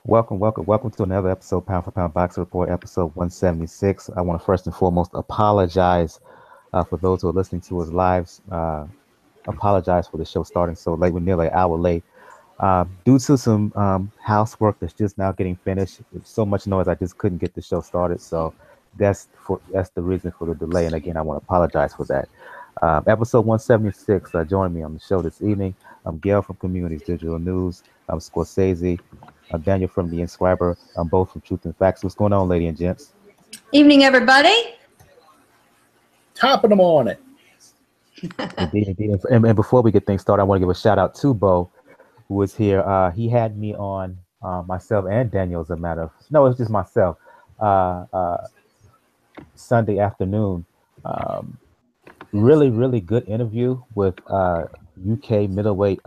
Welcome to another episode, Pound for Pound Boxing Report, episode 176. I want to first and foremost apologize for those who are listening to us live. Apologize for the show starting so late. We're nearly an hour late. Due to some housework that's just now getting finished, with so much noise, I just couldn't get the show started. So that's the reason for the delay. And again, I want to apologize for that. Episode 176. Joining me on the show this evening, I'm Gail from Communities Digital News. I'm Scorsese. I'm Daniel from The Inscriber. I'm both from Truth and Facts. What's going on, ladies and gents? Evening, everybody. Top of the morning. Indeed. And before we get things started, I want to give a shout out to Bo, who is here. He had me on, myself and Daniel, as a matter of, no, it's just myself, Sunday afternoon. Really good interview with UK middleweight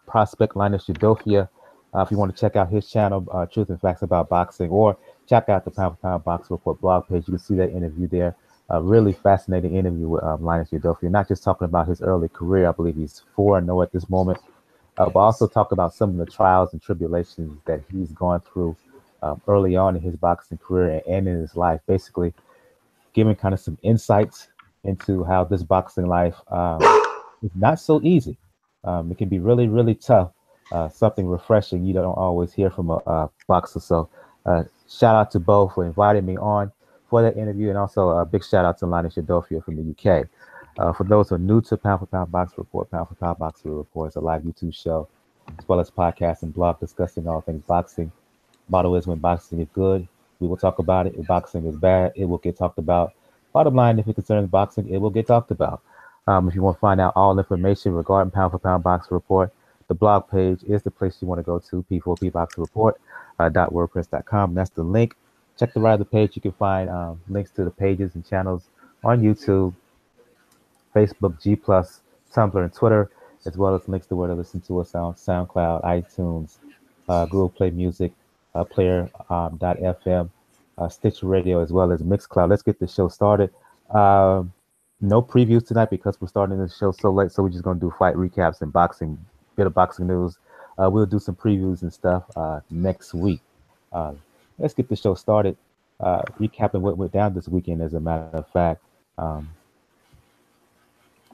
prospect Linus Udofia. If you want to check out his channel, Truth and Facts About Boxing, or check out the Pound for Pound Boxing Report blog page, you can see that interview there. A really fascinating interview with Linus Udofia, not just talking about his early career. I believe he's 4-0 at this moment, but also talk about some of the trials and tribulations that he's gone through early on in his boxing career and in his life, basically giving kind of some insights into how this boxing life is not so easy. It can be really tough. Something refreshing you don't always hear from a boxer. So shout out to Bo for inviting me on for that interview, and also a big shout out to Linus Udofia from the UK. For those who are new to Pound for Pound Boxing Report, Pound for Pound Boxing Report is a live YouTube show, as well as podcast and blog discussing all things boxing. Motto is, when boxing is good, we will talk about it. If boxing is bad, it will get talked about. Bottom line, if it concerns boxing, it will get talked about. If you want to find out all information regarding Pound for Pound Boxing Report, the blog page is the place you want to go to, p4pboxingreport.wordpress.com. That's the link. Check the right of the page. You can find links to the pages and channels on YouTube, Facebook, G+, Tumblr, and Twitter, as well as links to where to listen to us on SoundCloud, iTunes, Google Play Music, Player.fm, Stitcher Radio, as well as Mixcloud. Let's get the show started. No previews tonight because we're starting the show so late, so we're just going to do fight recaps and bit of boxing news. We'll do some previews and stuff next week. Let's get the show started. Recapping what went down this weekend, as a matter of fact.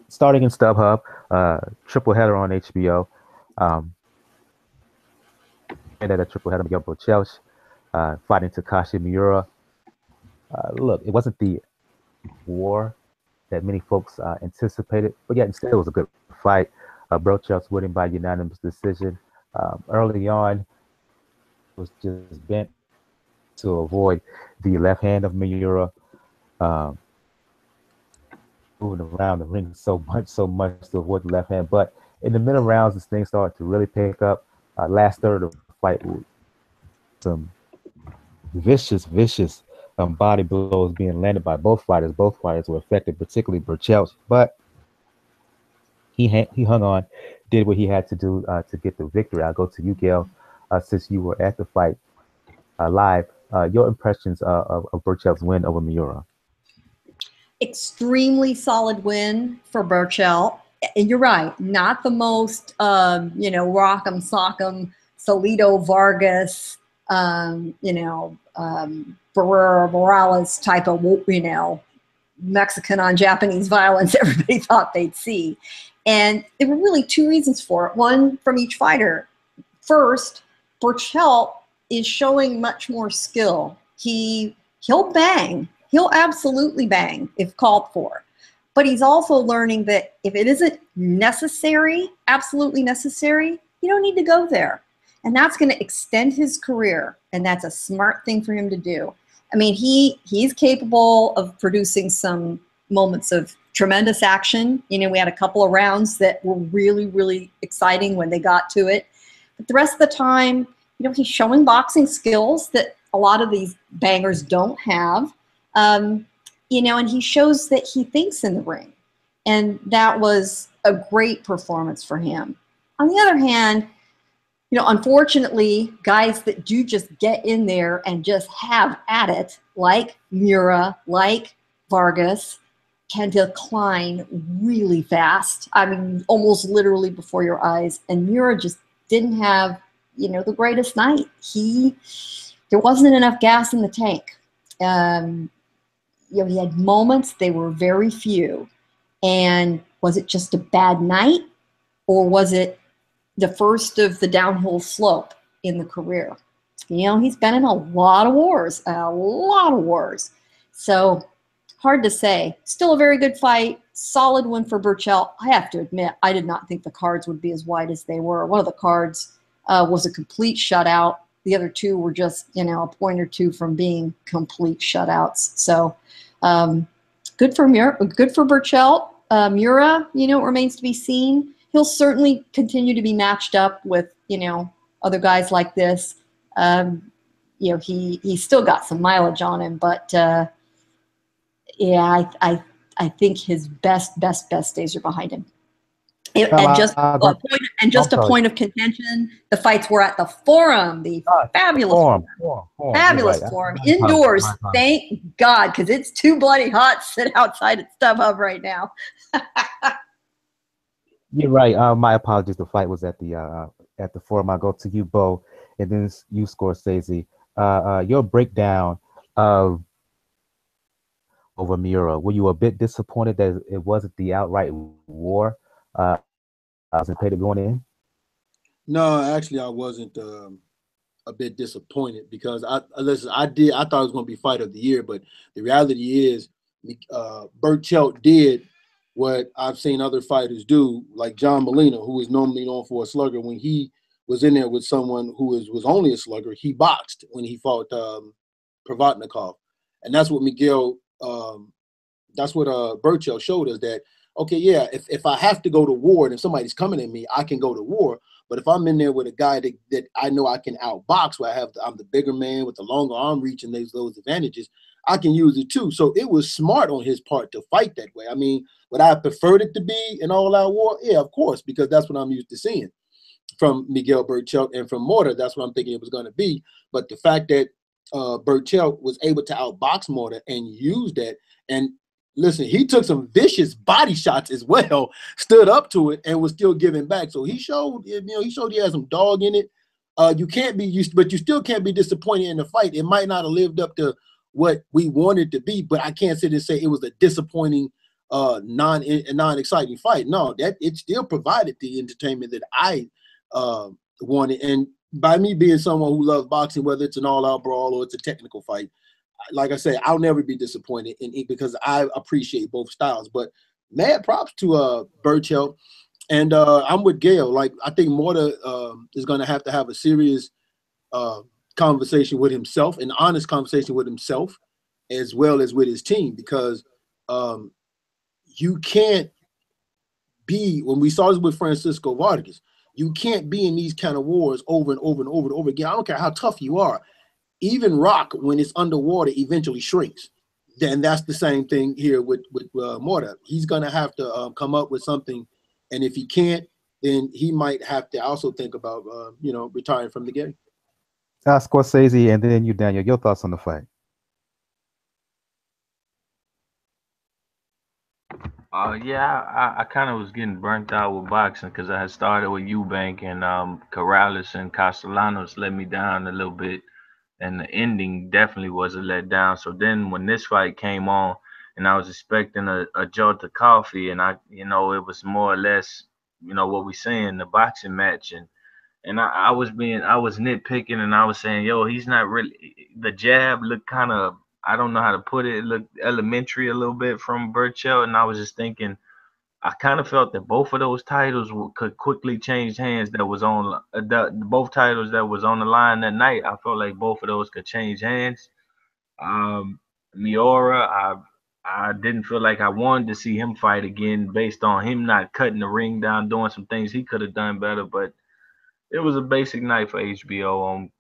Starting in StubHub, triple header on HBO. And at a triple header, Miguel Berchelt fighting Takashi Miura. Look, it wasn't the war that many folks anticipated, but yet still was a good fight. Burchells winning by unanimous decision. Early on, was just bent to avoid the left hand of Miura, moving around the ring so much to avoid the left hand. But in the middle rounds, this thing started to really pick up. Last third of the fight, some vicious body blows being landed by both fighters. Both fighters were affected, particularly Burchells, but he hung on, did what he had to do to get the victory. I'll go to you, Gail, since you were at the fight live. Your impressions of Burchell's win over Miura? Extremely solid win for Burchell. And you're right, not the most, rock'em sock'em, Salido Vargas, Barrera Morales type of, Mexican on Japanese violence everybody thought they'd see. And there were really two reasons for it, one from each fighter. First, Burchelt is showing much more skill. He'll bang. He'll absolutely bang if called for. But he's also learning that if it isn't necessary, absolutely necessary, you don't need to go there. And that's going to extend his career. And that's a smart thing for him to do. I mean, he's capable of producing some moments of tremendous action. We had a couple of rounds that were really exciting when they got to it. But the rest of the time, he's showing boxing skills that a lot of these bangers don't have. And he shows that he thinks in the ring. And that was a great performance for him. On the other hand, unfortunately, guys that do just get in there and just have at it, like Miura, like Vargas, can decline really fast. I mean, almost literally before your eyes. And Miura just didn't have the greatest night. There wasn't enough gas in the tank. He had moments, they were very few. And was it just a bad night, or was it the first of the downhill slope in the career? He's been in a lot of wars. So hard to say. Still a very good fight. Solid win for Berchelt. I have to admit, I did not think the cards would be as wide as they were. One of the cards was a complete shutout. The other two were just, a point or two from being complete shutouts. So good for Berchelt. Miura, remains to be seen. He'll certainly continue to be matched up with, other guys like this. He's still got some mileage on him, but I think his best days are behind him. And just a point of contention, the fights were at the Forum, the fabulous Forum, indoors. Thank God, because it's too bloody hot to sit outside at StubHub right now. You're right. My apologies. The fight was at the Forum. I'll go to you, Bo, and then you, Scorsese. Your breakdown of over Miura. Were you a bit disappointed that it wasn't the outright war? I was paid going in. No, actually, I wasn't a bit disappointed because I thought it was going to be fight of the year, but the reality is, Berchelt did what I've seen other fighters do, like John Molina, who is normally known for a slugger. When he was in there with someone who was only a slugger, he boxed when he fought Provodnikov, and that's what Berchelt showed us that. Okay, yeah, if I have to go to war and if somebody's coming at me, I can go to war. But if I'm in there with a guy that I know I can outbox, where I'm the bigger man with the longer arm reach and those advantages, I can use it too. So it was smart on his part to fight that way. I mean, would I have preferred it to be an all-out war? Yeah, of course, because that's what I'm used to seeing from Miguel Berchelt and from Morta. That's what I'm thinking it was going to be. But the fact that Berchelt was able to outbox Morta and use that, and listen, he took some vicious body shots as well, stood up to it, and was still giving back. So he showed, he had some dog in it. But you still can't be disappointed in the fight. It might not have lived up to what we wanted to be, but I can't sit and say it was a disappointing, non-exciting fight. No, that it still provided the entertainment that I wanted. And by me being someone who loves boxing, whether it's an all-out brawl or it's a technical fight, like I say, I'll never be disappointed in it because I appreciate both styles. But mad props to Berchelt. And I'm with Gail. Like, I think Morta is going to have a serious conversation with himself, an honest conversation with himself, as well as with his team, because you can't be, when we saw this with Francisco Vargas, you can't be in these kind of wars over and over and over and over again. I don't care how tough you are. Even rock, when it's underwater, eventually shrinks. Then that's the same thing here with Morta. He's going to have to come up with something. And if he can't, then he might have to also think about, retiring from the game. Scorsese, and then you, Daniel, your thoughts on the fight? I kind of was getting burnt out with boxing because I had started with Eubank, and Corrales and Castellanos let me down a little bit. And the ending definitely was a letdown. So then when this fight came on, and I was expecting a jolt of coffee, and it was more or less, what we saying, the boxing match, and I was nitpicking, and I was saying, he's not really, the jab looked kind of, I don't know how to put it, looked elementary a little bit from Berchelt, and I was just thinking, I kind of felt that both of those titles could quickly change hands. That was on both titles that was on the line that night. I felt like both of those could change hands. Miura, I didn't feel like I wanted to see him fight again based on him not cutting the ring down, doing some things he could have done better. But it was a basic night for HBO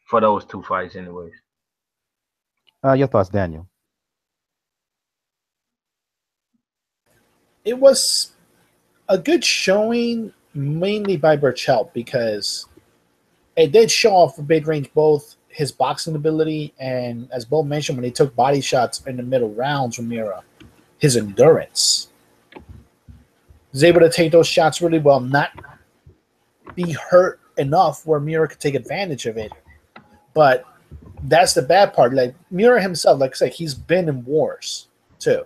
for those two fights, anyways. Your thoughts, Daniel? It was a good showing, mainly by Berchelt, because it did show off for mid-range both his boxing ability and, as Bo mentioned, when he took body shots in the middle rounds from Miura, his endurance. He was able to take those shots really well, not be hurt enough where Miura could take advantage of it. But that's the bad part. Like Miura himself, like I said, he's been in wars too.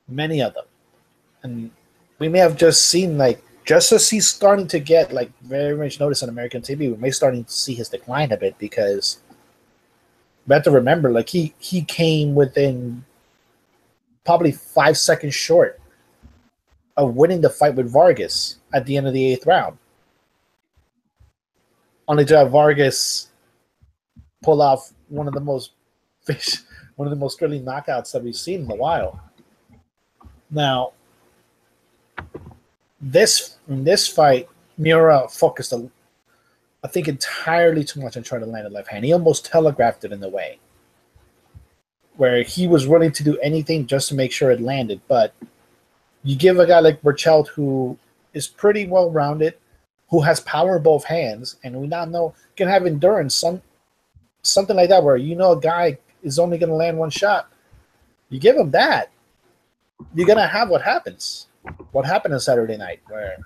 Many of them. And we may have just seen, like, just as he's starting to get like very much notice on American TV, we may starting to see his decline a bit, because we have to remember, like, he came within probably 5 seconds short of winning the fight with Vargas at the end of the 8th round. Only to have Vargas pull off one of the most thrilling knockouts that we've seen in a while. Now, in this fight, Miura focused, I think, entirely too much on trying to land a left hand. He almost telegraphed it in a way, where he was willing to do anything just to make sure it landed. But you give a guy like Berchelt, who is pretty well-rounded, who has power in both hands, and we now know can have endurance, something like that, where you know a guy is only going to land one shot. You give him that, you're going to have what happens. What happened on Saturday night, where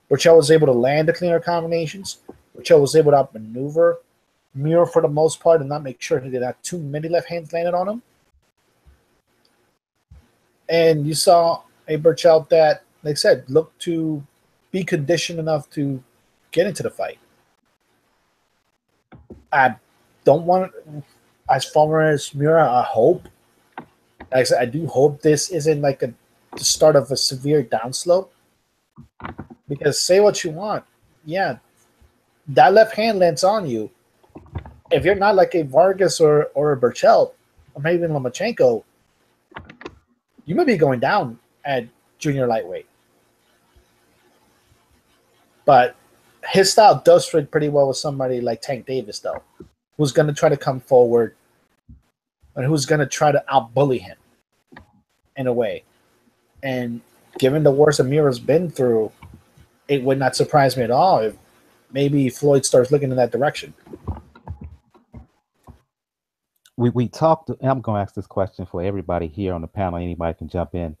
Burchell was able to land the cleaner combinations. Burchell was able to outmaneuver Miura for the most part and not make sure he did not too many left hands landed on him. And you saw a Burchell that, like I said, looked to be conditioned enough to get into the fight. I don't want, as far as Miura, I hope, like I said, I do hope this isn't like the start of a severe downslope, because say what you want, yeah, that left hand lands on you. If you're not like a Vargas or a Berchelt, or maybe even Lomachenko, you may be going down at junior lightweight. But his style does fit pretty well with somebody like Tank Davis, though, who's going to try to come forward and who's going to try to outbully him in a way. And given the worst Miura's been through, it would not surprise me at all if maybe Floyd starts looking in that direction. We talked, and I'm going to ask this question for everybody here on the panel. Anybody can jump in.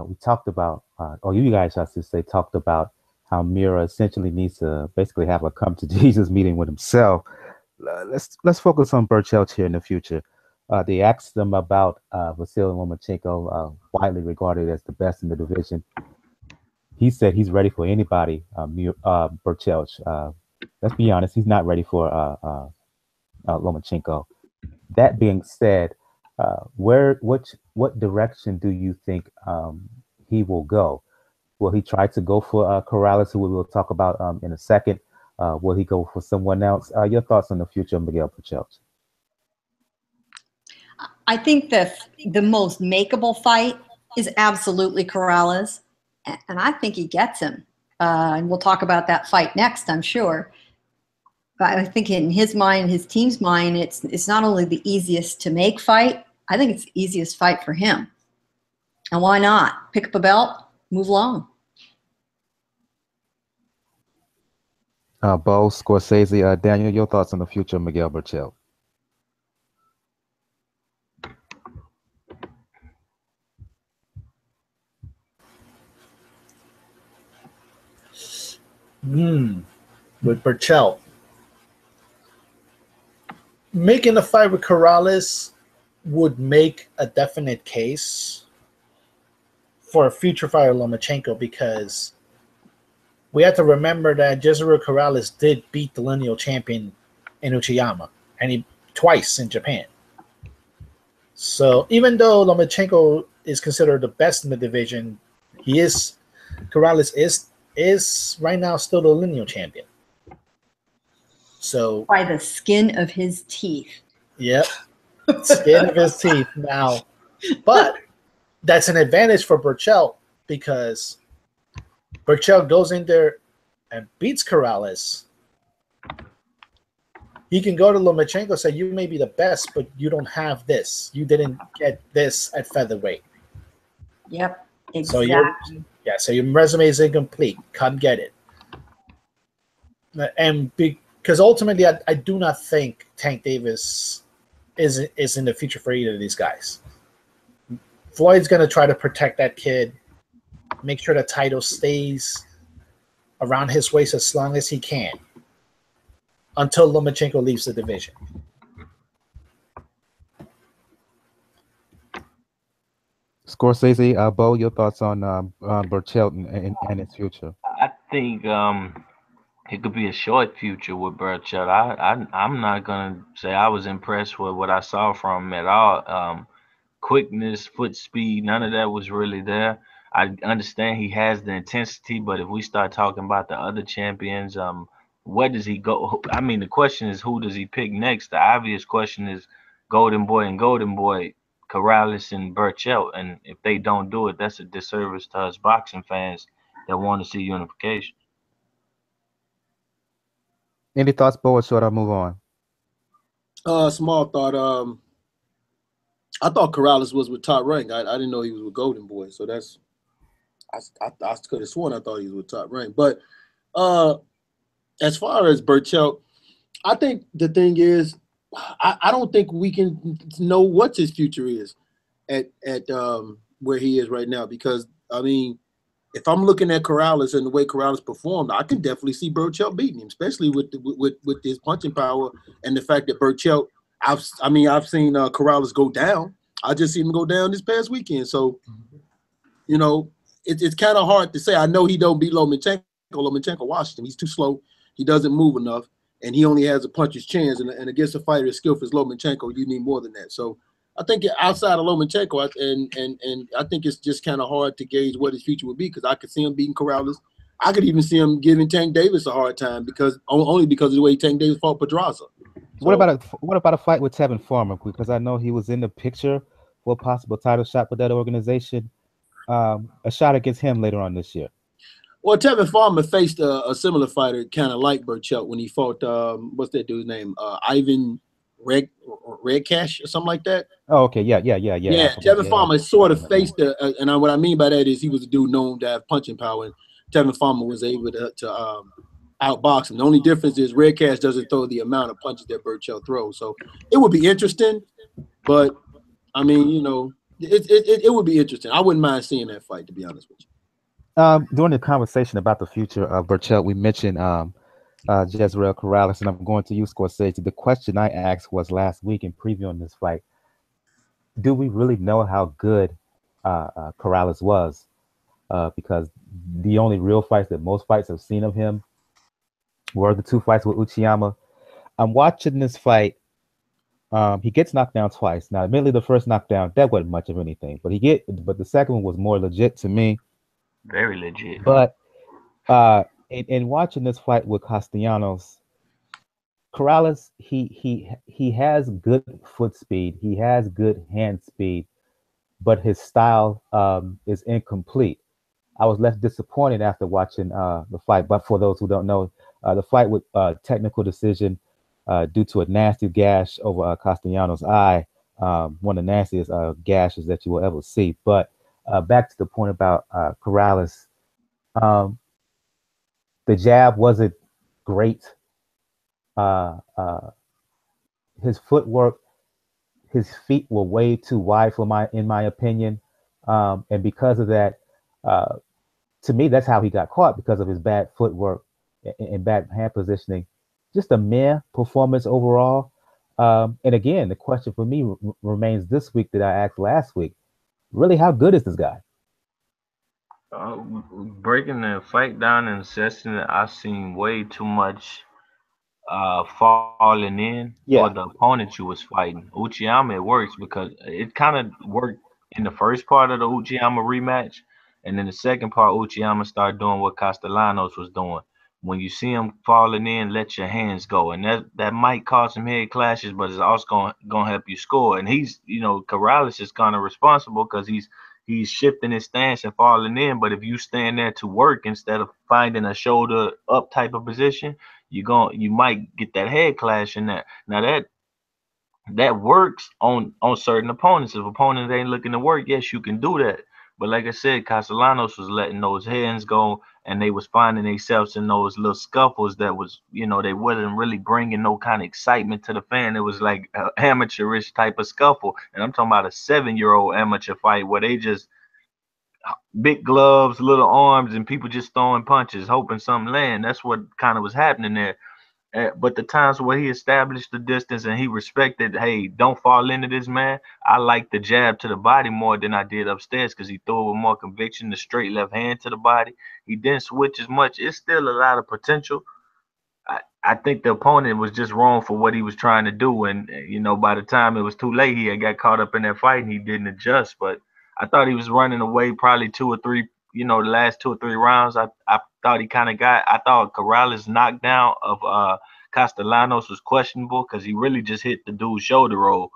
We talked about, or you guys, I should say, talked about how Miura essentially needs to basically have a come to Jesus meeting with himself. Let's focus on Berchelt here in the future. They asked them about Vasily Lomachenko, widely regarded as the best in the division. He said he's ready for anybody, Burchels. Let's be honest, he's not ready for Lomachenko. That being said, what direction do you think he will go? Will he try to go for Corrales, who we will talk about in a second? Will he go for someone else? Your thoughts on the future of Miguel Berchelt? I think the most makeable fight is absolutely Corrales, and I think he gets him. And we'll talk about that fight next, I'm sure. But I think in his mind, his team's mind, it's not only the easiest to make fight, I think it's the easiest fight for him. And why not? Pick up a belt, move along. Bo, Scorsese, Daniel, your thoughts on the future of Miguel Berchelt? With Berchelt, making a fight with Corrales would make a definite case for a future fight with Lomachenko, because we have to remember that Jezreel Corrales did beat the lineal champion in Uchiyama, and he twice in Japan. So even though Lomachenko is considered the best in the division, Corrales is right now still the lineal champion. So by the skin of his teeth. Yep. Skin of his teeth now. But that's an advantage for Berchelt, because Berchelt goes in there and beats Corrales. He can go to Lomachenko and say, you may be the best, but you don't have this. You didn't get this at featherweight. Yep, exactly. So your resume is incomplete. Can't get it. And because ultimately, I do not think Tank Davis is in the future for either of these guys. Floyd's going to try to protect that kid, make sure the title stays around his waist as long as he can until Lomachenko leaves the division. Scorsese, Bo, your thoughts on Berchelt and his future? I think it could be a short future with Burchell. I'm not gonna say I was impressed with what I saw from him at all. Quickness, foot speed, none of that was really there. I understand he has the intensity, but if we start talking about the other champions, where does he go? I mean, the question is who does he pick next? The obvious question is Golden Boy and Golden Boy, Corrales and Burchell. And if they don't do it, that's a disservice to us boxing fans that want to see unification. Any thoughts, Bo, or should I move on? Small thought. I thought Corrales was with Top Rank. I didn't know he was with Golden Boy. So that's I could have sworn I thought he was with Top Rank. But as far as Berchelt, I think the thing is, I don't think we can know what his future is at where he is right now. Because I mean, if I'm looking at Corrales and the way Corrales performed, I can definitely see Berchelt beating him, especially with his punching power and the fact that Berchelt. I've seen Corrales go down. I just seen him go down this past weekend. So, you know, it's kind of hard to say. I know he don't beat Lomachenko. Lomachenko watched him. He's too slow. He doesn't move enough, and he only has a puncher's chance. And against a fighter as skillful as Lomachenko, you need more than that. So, I think outside of Lomachenko, and I think it's just kind of hard to gauge what his future would be because I could see him beating Corrales. I could even see him giving Tank Davis a hard time only because of the way Tank Davis fought Pedraza. So, what about a fight with Tevin Farmer? Because I know he was in the picture for a possible title shot with that organization. A shot against him later on this year. Well, Tevin Farmer faced a similar fighter, kind of like Berchelt, when he fought what's that dude's name? Ivan Redcash or something like that. Oh, okay, yeah. Yeah, Tevin Farmer sort of faced and what I mean by that is he was a dude known to have punching power, and Tevin Farmer was able to outbox him. The only difference is Redcash doesn't throw the amount of punches that Berchelt throws. So it would be interesting, but I mean, you know, it would be interesting. I wouldn't mind seeing that fight, to be honest with you. During the conversation about the future of Berchelt, we mentioned Jezreel Corrales, and I'm going to use Scorsese. The question I asked was last week in previewing this fight: do we really know how good Corrales was? Because the only real fights that most fights have seen of him were the two fights with Uchiyama. I'm watching this fight. He gets knocked down twice. Now, admittedly, the first knockdown, that wasn't much of anything, but the second one was more legit to me. Very legit. But in watching this fight with Castellanos, Corrales, he has good foot speed. He has good hand speed, but his style is incomplete. I was less disappointed after watching the fight. But for those who don't know, the fight with technical decision due to a nasty gash over Castellanos' eye, one of the nastiest gashes that you will ever see. But back to the point about Corrales, the jab wasn't great. His footwork, his feet were way too wide in my opinion, and because of that, to me, that's how he got caught, because of his bad footwork and bad hand positioning. Just a meh performance overall. And again, the question for me remains this week that I asked last week: really, how good is this guy? Breaking the fight down and assessing it, I've seen way too much falling in for the opponent you was fighting. Uchiyama, it works because it kind of worked in the first part of the Uchiyama rematch, and then the second part, Uchiyama started doing what Castellanos was doing. When you see him falling in, let your hands go, and that might cause some head clashes, but it's also gonna help you score. And he's, Corrales is kind of responsible because he's shifting his stance and falling in. But if you stand there to work instead of finding a shoulder up type of position, you might get that head clash in there. Now that works on certain opponents. If opponents ain't looking to work, yes, you can do that. But like I said, Castellanos was letting those hands go, and they was finding themselves in those little scuffles that was, they wasn't really bringing no kind of excitement to the fan. It was like an amateurish type of scuffle. And I'm talking about a 7-year-old amateur fight where they just big gloves, little arms, and people just throwing punches, hoping something land. That's what kind of was happening there. But the times where he established the distance and he respected, hey, don't fall into this, man. I like the jab to the body more than I did upstairs because he threw it with more conviction, the straight left hand to the body. He didn't switch as much. It's still a lot of potential. I think the opponent was just wrong for what he was trying to do. And, by the time it was too late, he had got caught up in that fight and he didn't adjust. But I thought he was running away probably two or three, the last 2 or 3 rounds. I thought he kind of I thought Corrales' knockdown of Castellanos was questionable because he really just hit the dude's shoulder roll.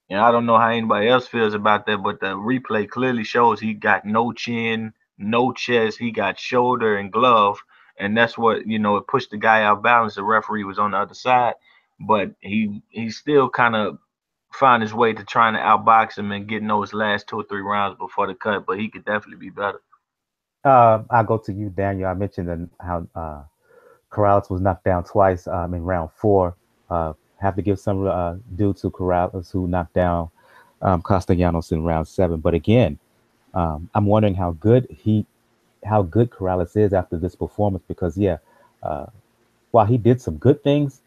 And I don't know how anybody else feels about that, but the replay clearly shows he got no chin, no chest. He got shoulder and glove. And that's what, it pushed the guy out balance. The referee was on the other side. But he still kind of found his way to trying to outbox him and getting those last 2 or 3 rounds before the cut. But he could definitely be better. I'll go to you, Daniel. I mentioned how Corrales was knocked down twice in round 4. Have to give some due to Corrales, who knocked down Castellanos in round 7. But again, I'm wondering how good Corrales is after this performance, because while he did some good things,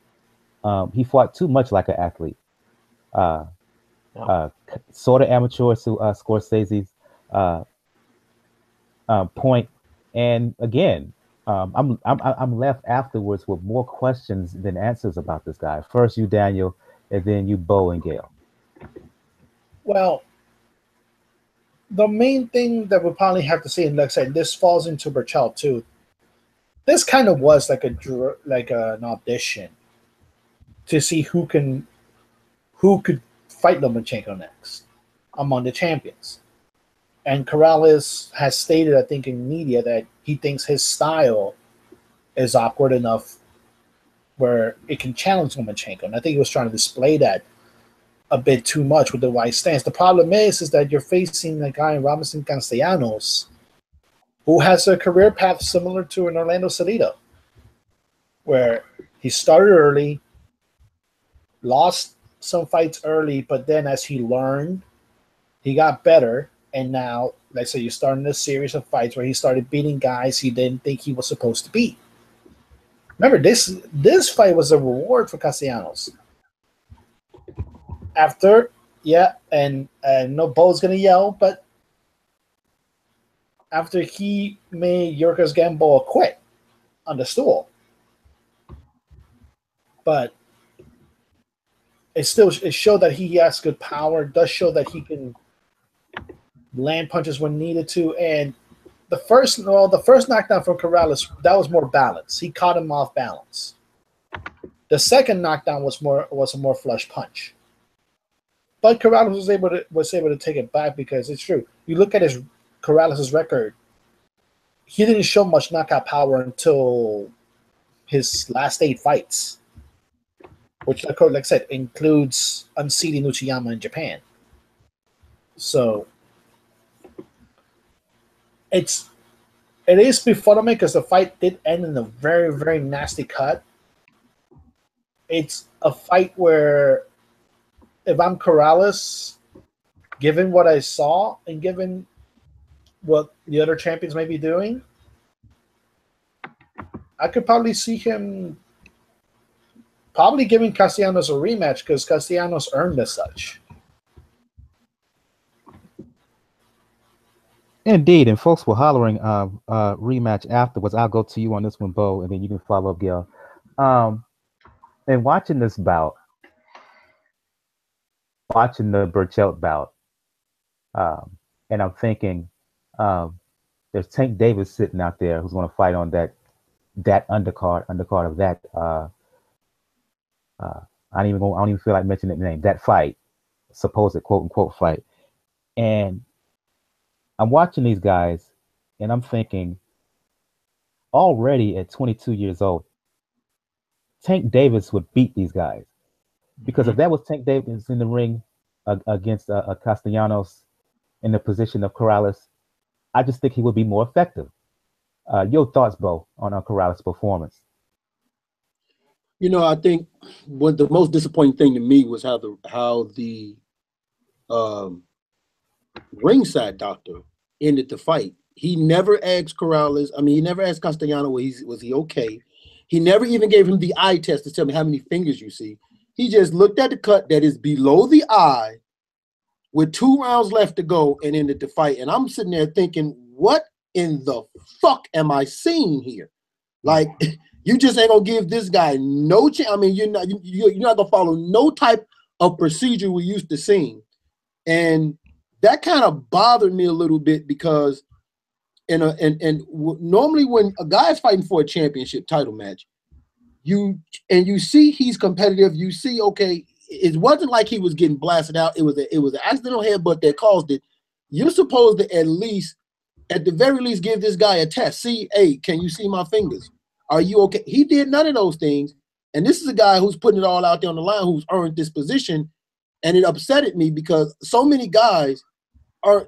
he fought too much like an athlete. Sort of amateur to Scorsese's point, and again, I'm left afterwards with more questions than answers about this guy. First you, Daniel, and then you, Bo and Gail. Well, the main thing that we'll probably have to see, and like I said, this falls into Berchelt too. This kind of was like an audition to see who could fight Lomachenko next among the champions. And Corrales has stated, I think, in media that he thinks his style is awkward enough where it can challenge Lomachenko. And I think he was trying to display that a bit too much with the wide stance. The problem is that you're facing a guy in Robinson Castellanos who has a career path similar to an Orlando Cerrito, where he started early, lost some fights early, but then as he learned, he got better. And now, like I said, you're starting a series of fights where he started beating guys he didn't think he was supposed to beat. Remember, this fight was a reward for Castellanos. After, and no Bo's going to yell, but after he made Yorkers Gamboa quit on the stool. But it showed that he has good power, does show that he can land punches when needed to. And the first knockdown from Corrales, that was more balance. He caught him off balance. The second knockdown was a more flush punch. But Corrales was able to take it back, because it's true. You look at Corrales' record, he didn't show much knockout power until his last 8 fights, which, like I said, includes unseating Uchiyama in Japan. So it is befuddling because the fight did end in a very, very nasty cut. It's a fight where, if I'm Corrales, given what I saw and given what the other champions may be doing, I could probably see him probably giving Castellanos a rematch, because Castellanos earned as such. Indeed, and folks were hollering rematch afterwards. I'll go to you on this one, Bo, and then you can follow up, Gail. And watching this bout, watching the Berchelt bout, and I'm thinking, there's Tank Davis sitting out there who's going to fight on that undercard of that. I don't even feel like mentioning the name. That fight, supposed quote unquote fight, and I'm watching these guys, and I'm thinking, already at 22 years old, Tank Davis would beat these guys. Because if that was Tank Davis in the ring against Castellanos in the position of Corrales, I just think he would be more effective. Your thoughts, Bo, on Corrales' performance? I think what the most disappointing thing to me was how the ringside doctor ended the fight. He never asked Corrales. I mean, he never asked Castellanos, was he okay? He never even gave him the eye test to tell me how many fingers you see. He just looked at the cut that is below the eye with 2 rounds left to go and ended the fight. And I'm sitting there thinking, what in the fuck am I seeing here? Like, you just ain't gonna give this guy no chance. I mean, you're not gonna follow no type of procedure we used to seeing. And that kind of bothered me a little bit because normally when a guy is fighting for a championship title match, you see he's competitive. You see, okay, it wasn't like he was getting blasted out. It was an accidental headbutt that caused it. You're supposed to at the very least, give this guy a test. See, hey, can you see my fingers? Are you okay? He did none of those things. And this is a guy who's putting it all out there on the line, who's earned this position. And it upsetted me because so many guys are,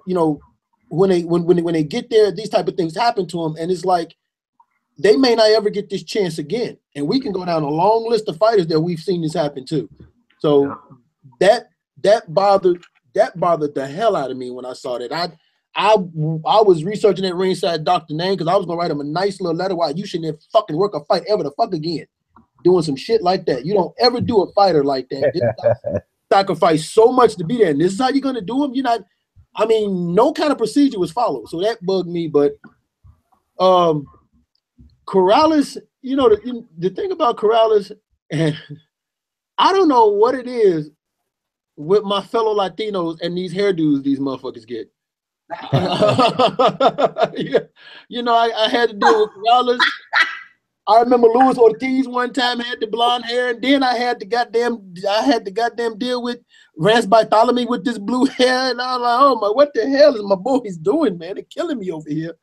when they get there, these type of things happen to them. And it's like, they may not ever get this chance again. And we can go down a long list of fighters that we've seen this happen to. So that bothered the hell out of me when I saw that. I was researching that ringside Dr. Name because I was gonna write him a nice little letter why you shouldn't fucking work a fight ever the fuck again. Doing some shit like that. You don't ever do a fighter like that. This guy sacrificed so much to be there. And this is how you're gonna do him? No kind of procedure was followed. So that bugged me. But Corrales, the thing about Corrales, and I don't know what it is with my fellow Latinos and these hairdos these motherfuckers get. I had to deal with Corrales. I remember Luis Ortiz one time had the blonde hair, and then I had to goddamn deal with Rance Bartholomew with this blue hair, and I was like, oh my, what the hell is my boys doing, man? They're killing me over here.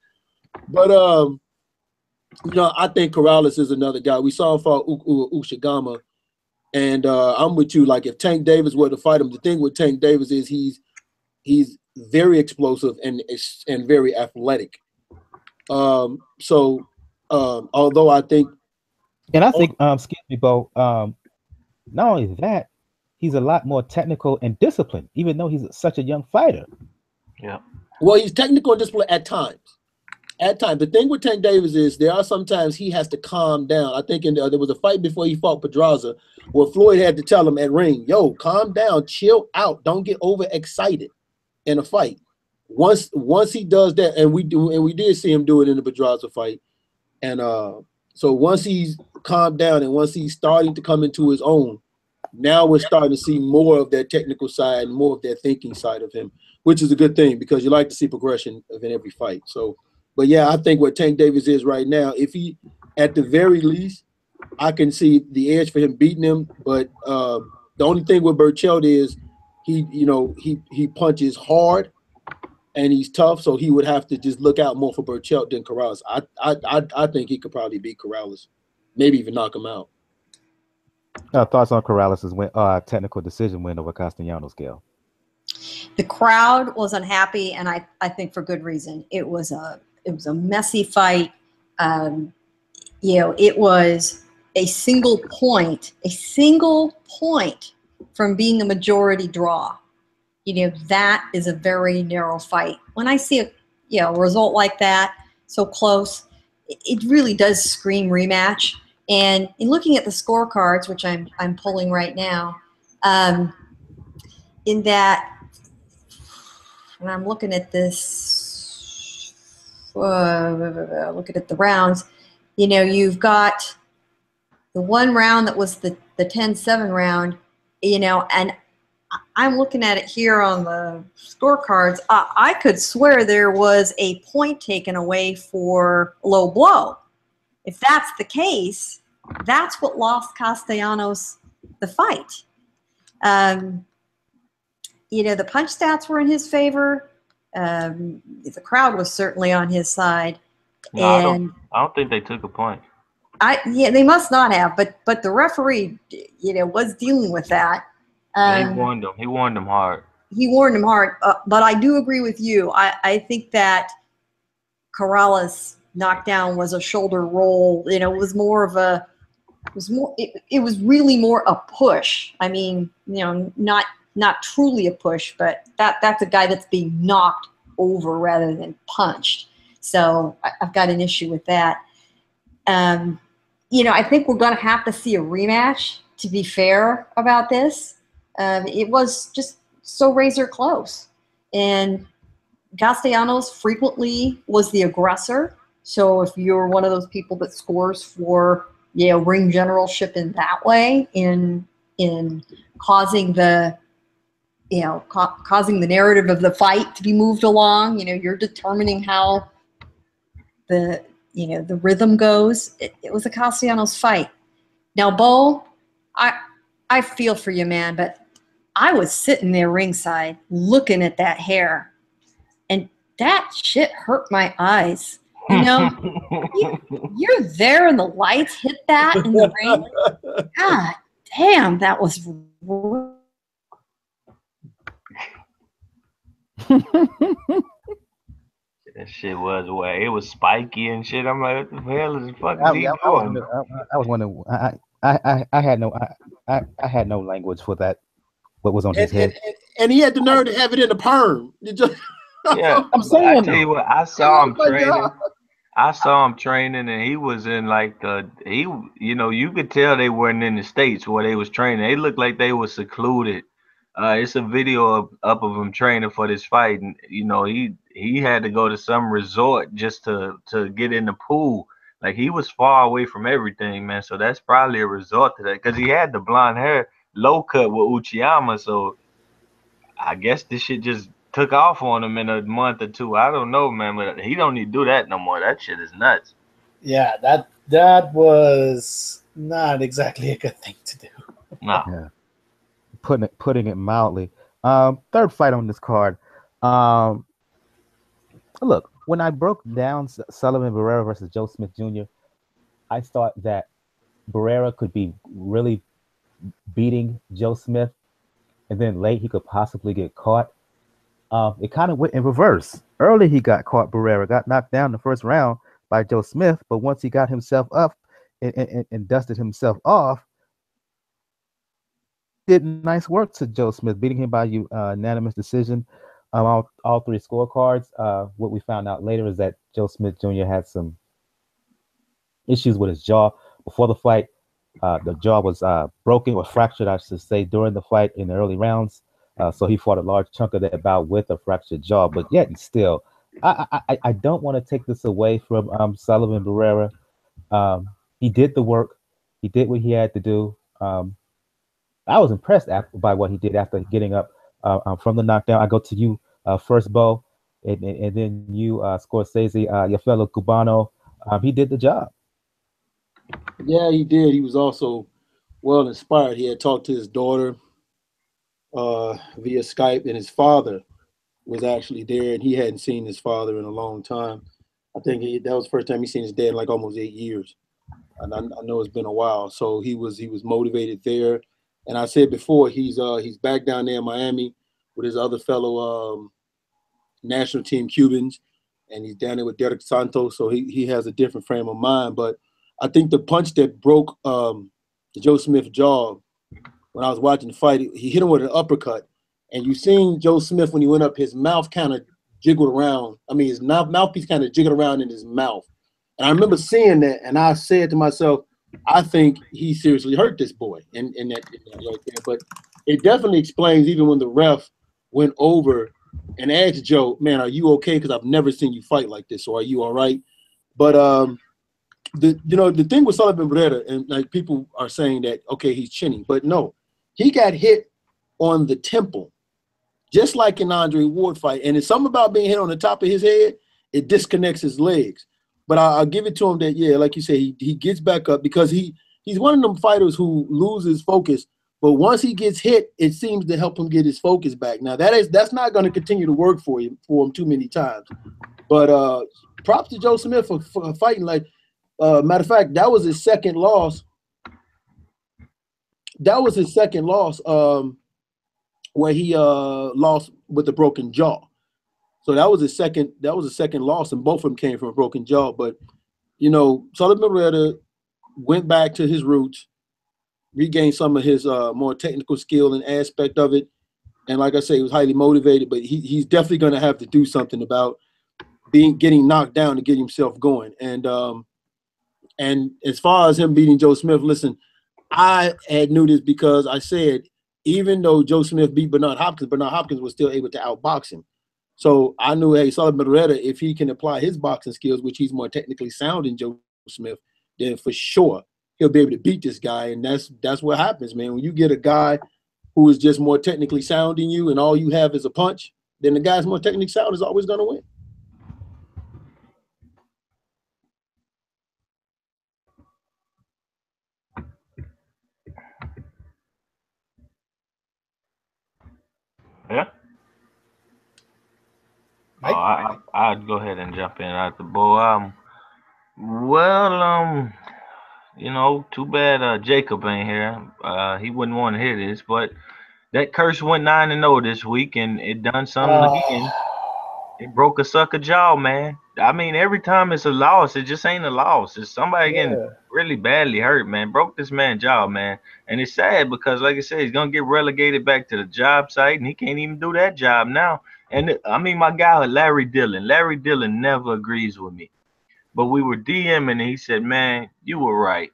But I think Corrales is another guy. We saw him for Ushigama, and I'm with you. Like, if Tank Davis were to fight him, the thing with Tank Davis is he's very explosive and very athletic. Although I think, and I think, excuse me, Bo. Not only that, he's a lot more technical and disciplined, even though he's such a young fighter. Yeah. Well, he's technical and disciplined at times. At times, the thing with Tank Davis is there are sometimes he has to calm down. I think there was a fight before he fought Pedraza where Floyd had to tell him at ring, "Yo, calm down, chill out, don't get overexcited in a fight." Once he does that, and we did see him do it in the Pedraza fight, and so once he's calmed down and once he's starting to come into his own, now we're starting to see more of that technical side and more of that thinking side of him, which is a good thing because you like to see progression in every fight. So, but yeah, I think what Tank Davis is right now, if he, at the very least, I can see the edge for him beating him. But the only thing with Berchelt is he punches hard and he's tough, so he would have to just look out more for Berchelt than Corrales. I think he could probably beat Corrales, maybe even knock him out. Thoughts on Corrales' technical decision win over Castellanos, Gail? The crowd was unhappy, and I think for good reason. It was a messy fight. It was a single point from being a majority draw. That is a very narrow fight. When I see a result like that, so close, it really does scream rematch. And in looking at the scorecards, which I'm pulling right now, in that, when I'm looking at this, looking at the rounds, you've got the one round that was the 10-7 round, and I'm looking at it here on the scorecards. I could swear there was a point taken away for low blow. If that's the case, that's what lost Castellanos the fight. The punch stats were in his favor. The crowd was certainly on his side. No, and I don't think they took a point. They must not have. But the referee, was dealing with that. He warned him. He warned him hard. But I do agree with you. I think that Corrales' knockdown was a shoulder roll. It was more of a. It was really more a push. I mean, not truly a push, but that's a guy that's being knocked over rather than punched. So I've got an issue with that. You know, I think we're going to have to see a rematch to be fair about this. It was just so razor close. And Castellanos frequently was the aggressor. So if you're one of those people that scores for, you know, ring generalship in that way, in causing the, you know, causing the narrative of the fight to be moved along, you know, you're determining how the, you know, the rhythm goes. It was a Castellanos fight. Now, Bo, I feel for you, man, but I was sitting there ringside looking at that hair, and that shit hurt my eyes. You know, you're there and the lights hit that in the ring. God damn, that was. That shit was way. It was spiky and shit. I'm like, what the hell is the fuck I, is he I, doing? I was wondering. I had no I had no language for that. What was on his head? And he had the nerve to have it in a perm. Yeah, I'm saying. I tell you what, I saw him training. I saw him training, and he was in like you know, you could tell they weren't in the States where they was training. They looked like they were secluded. It's a video up of him training for this fight, and you know, he had to go to some resort just to get in the pool. Like, he was far away from everything, man. So that's probably a result to that, because he had the blonde hair, low cut with Uchiyama. So I guess this shit just took off on him in a month or two. I don't know, man, but he don't need to do that no more. That shit is nuts. Yeah, that was not exactly a good thing to do. No. Yeah. Putting it mildly. Third fight on this card. Look, when I broke down Sullivan Barrera versus Joe Smith Jr., I thought that Barrera could be really beating Joe Smith, and then late he could possibly get caught. It kind of went in reverse. Early he got caught. Barrera got knocked down in the first round by Joe Smith, but once he got himself up and dusted himself off, did nice work to Joe Smith, beating him by unanimous decision. All three scorecards. What we found out later is that Joe Smith Jr. had some issues with his jaw before the fight. The jaw was broken or fractured, I should say, during the fight in the early rounds. So he fought a large chunk of that bout with a fractured jaw. But yet and still, I don't want to take this away from Sullivan Barrera. He did the work. He did what he had to do. I was impressed by what he did after getting up from the knockdown. I go to you first, Bo, and then you, Scorsese, your fellow Cubano. He did the job. Yeah, he did. He was also well inspired. He had talked to his daughter via Skype, and his father was actually there, and he hadn't seen his father in a long time. I think that was the first time he seen his dad in like almost 8 years. And I know it's been a while. So he was motivated there. And I said before, he's back down there in Miami with his other fellow national team Cubans, and he's down there with Derek Santos. So he has a different frame of mind. But I think the punch that broke the Joe Smith jaw when I was watching the fight, he hit him with an uppercut. And you seen Joe Smith when he went up, his mouth kind of jiggled around. I mean, his mouthpiece kind of jiggled around in his mouth. And I remember seeing that, and I said to myself, I think he seriously hurt this boy in that right there. But it definitely explains, even when the ref went over and asked Joe, man, are you okay? Because I've never seen you fight like this. So are you all right? But the thing with Sullivan Barrera, and like people are saying that, okay, he's chinny. But no, he got hit on the temple, just like in Andre Ward fight. And it's something about being hit on the top of his head, it disconnects his legs. But I'll give it to him that, yeah, like you say, he gets back up, because he's one of them fighters who loses focus. But once he gets hit, it seems to help him get his focus back. Now, that's not going to continue to work for him too many times. But props to Joe Smith for fighting. Like, matter of fact, that was his second loss. That was his second loss where he lost with a broken jaw. So that was his second loss, and both of them came from a broken jaw. But, you know, Sullivan Barrera went back to his roots, regained some of his more technical skill and aspect of it, And like I say, he was highly motivated, but he's definitely going to have to do something about getting knocked down to get himself going. And as far as him beating Joe Smith, listen, I had knew this because I said, even though Joe Smith beat Bernard Hopkins was still able to outbox him. So I knew, hey, Sullivan Barrera, if he can apply his boxing skills, which he's more technically sound than Joe Smith, then for sure he'll be able to beat this guy. And that's what happens, man. When you get a guy who is just more technically sound than you and all you have is a punch, then the guy's more technically sound is always going to win. Yeah. Oh, I'd go ahead and jump in at the bow. You know, too bad Jacob ain't here. He wouldn't want to hear this, but that curse went 9-0 this week, and it done something again. It broke a sucker jaw, man. I mean, every time it's a loss, it just ain't a loss. It's somebody getting really badly hurt, man. Broke this man's jaw, man. And it's sad because, like I said, he's going to get relegated back to the job site, and he can't even do that job now. And, I mean, my guy, Larry Dillon never agrees with me. But we were DMing, and he said, man, you were right.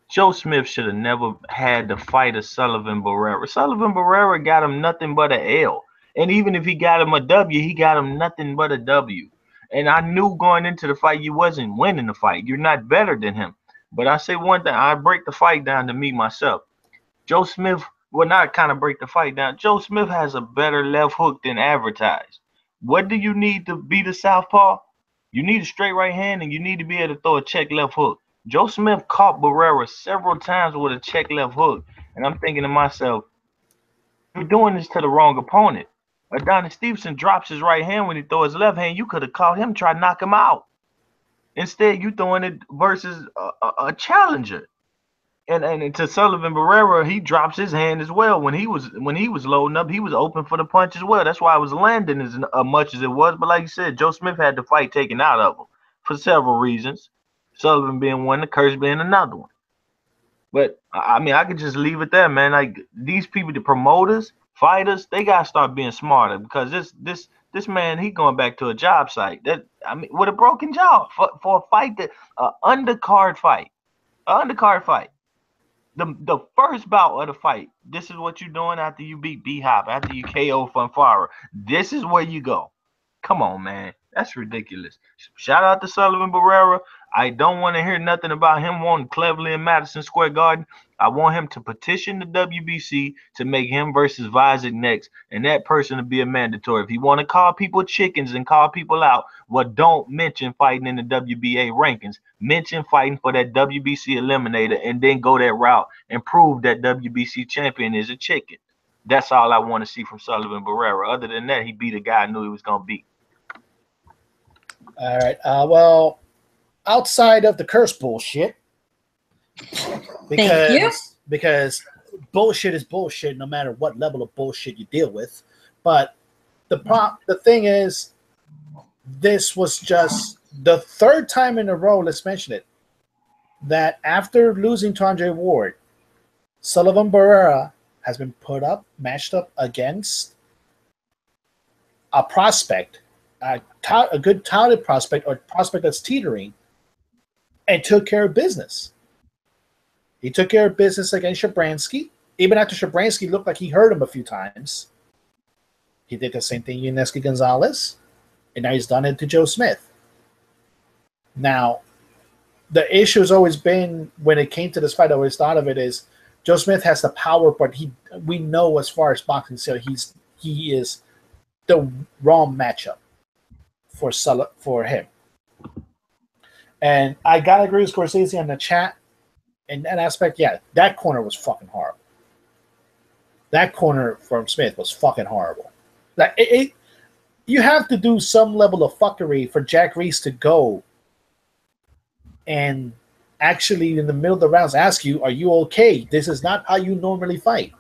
Joe Smith should have never had to fight a Sullivan Barrera. Sullivan Barrera got him nothing but an L. And even if he got him a W, he got him nothing but a W. And I knew going into the fight you wasn't winning the fight. You're not better than him. But I say one thing, I break the fight down to me myself. Joe Smith will not kind of break the fight down. Joe Smith has a better left hook than advertised. What do you need to beat a southpaw? You need a straight right hand, and you need to be able to throw a check left hook. Joe Smith caught Barrera several times with a check left hook. And I'm thinking to myself, you're doing this to the wrong opponent. Adonis Stevenson drops his right hand when he throws his left hand. You could have caught him, try to knock him out. Instead, you throwing it versus a challenger. And to Sullivan Barrera, he drops his hand as well. When he was loading up, he was open for the punch as well. That's why I was landing as much as it was. But like you said, Joe Smith had the fight taken out of him for several reasons. Sullivan being one, the curse being another one. But I mean, I could just leave it there, man. Like these people, the promoters, fighters, they gotta start being smarter because this man, he going back to a job site. That I mean, with a broken jaw for a fight that undercard fight, The first bout of the fight, this is what you're doing after you beat B-Hop, after you KO Funfara. This is where you go. Come on, man. That's ridiculous. Shout out to Sullivan Barrera. I don't want to hear nothing about him wanting Cleveland in Madison Square Garden. I want him to petition the WBC to make him versus Visek next, and that person to be a mandatory. If you want to call people chickens and call people out, well, don't mention fighting in the WBA rankings. Mention fighting for that WBC eliminator and then go that route and prove that WBC champion is a chicken. That's all I want to see from Sullivan Barrera. Other than that, he beat a guy I knew he was going to beat. All right. Well, outside of the curse bullshit, because bullshit is bullshit no matter what level of bullshit you deal with. But the thing is, this was just the third time in a row, let's mention it, that after losing to Andre Ward, Sullivan Barrera has been matched up against a prospect, a good touted prospect or prospect that's teetering, and took care of business. He took care of business against Shabransky. Even after Shabransky looked like he hurt him a few times, he did the same thing to Yuneski Gonzalez, and now he's done it to Joe Smith. Now, the issue has always been, when it came to this fight, I always thought of it as Joe Smith has the power, but we know as far as boxing, so he is the wrong matchup for him. And I gotta agree with Scorsese on the chat. In that aspect, yeah, that corner was fucking horrible. That corner from Smith was fucking horrible. Like you have to do some level of fuckery for Jack Reese to go and actually in the middle of the rounds ask you, are you okay? This is not how you normally fight.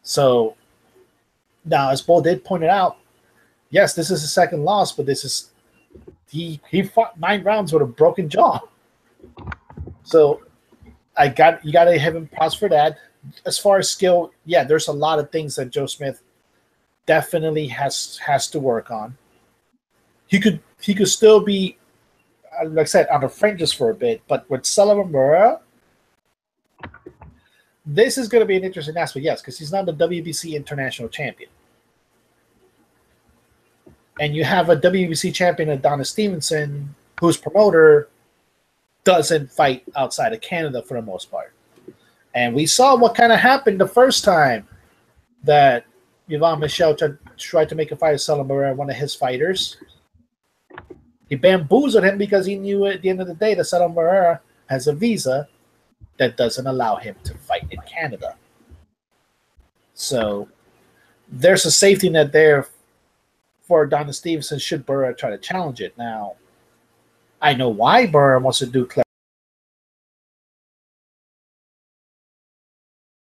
So now, as Bo did point it out, yes, this is a second loss, but this is he fought 9 rounds with a broken jaw. So you gotta have him props for that. as far as skill, yeah, there's a lot of things that Joe Smith definitely has to work on. He could still be, like I said, on the fringes for a bit, but with Sullivan Barrera, this is going to be an interesting aspect, yes, because he's not the WBC international champion. And you have a WBC champion, Adonis Stevenson, whose promoter doesn't fight outside of Canada for the most part. And we saw what kind of happened the first time that Yvan Michel tried to make a fight with Sullivan Barrera, one of his fighters. He bamboozled him because he knew at the end of the day that Sullivan Barrera has a visa that doesn't allow him to fight in Canada. So there's a safety net there for Adonis Stevenson should Barrera try to challenge it. Now, I know why Barrera wants to do